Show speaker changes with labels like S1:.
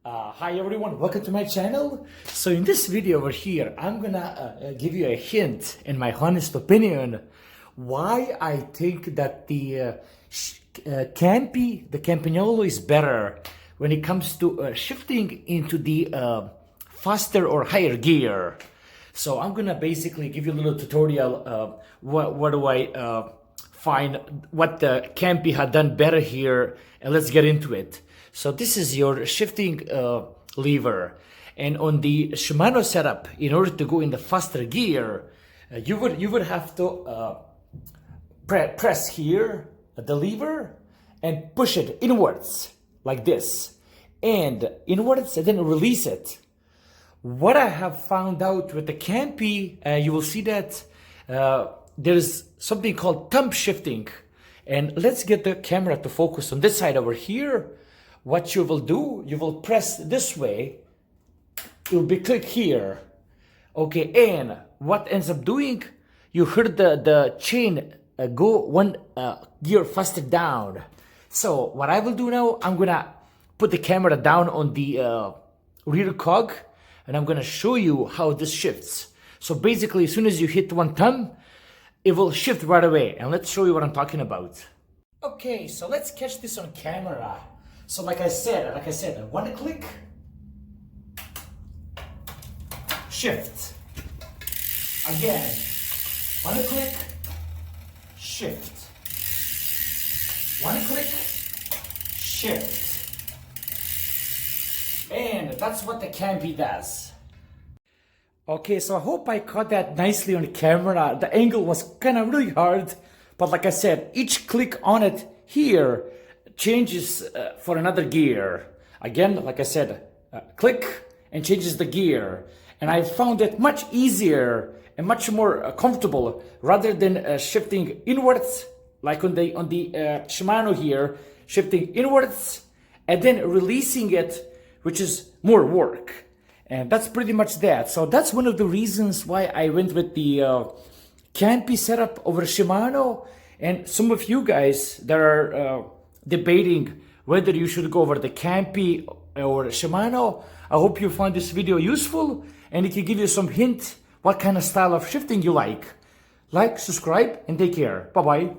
S1: Hi everyone, welcome to my channel. So in this video over here, I'm gonna give you a hint, in my honest opinion, why I think that the Campagnolo is better when it comes to shifting into the faster or higher gear. So I'm gonna basically give you a little tutorial. What do I find what the Campy had done better here, and let's get into it. So this is your shifting lever, and on the Shimano setup, in order to go in the faster gear, you would have to press here the lever and push it inwards like this, and inwards, and then release it. What I have found out with the Campy, you will see that there's something called thumb shifting, and let's get the camera to focus on this side over here. What you will do, you will press this way, it will be click here, okay, and what ends up doing, you heard the chain go one gear faster down. So what I will do now, I'm gonna put the camera down on the rear cog, and I'm gonna show you how this shifts. So basically, as soon as you hit one thumb, it will shift right away, and let's show you what I'm talking about. Okay, so let's catch this on camera. So like I said, one click, shift. Again, one click, shift. One click, shift. And that's what the Campy does. Okay, so I hope I caught that nicely on camera. The angle was kind of really hard, but like I said, each click on it here changes for another gear. Again, like I said, click and changes the gear. And I found it much easier and much more comfortable rather than shifting inwards, like on the Shimano here, shifting inwards and then releasing it, which is more work. And that's pretty much that. So that's one of the reasons why I went with the Campy setup over Shimano. And some of you guys that are debating whether you should go over the Campy or Shimano, I hope you find this video useful and it can give you some hint what kind of style of shifting you like. Like, subscribe, and take care. Bye-bye.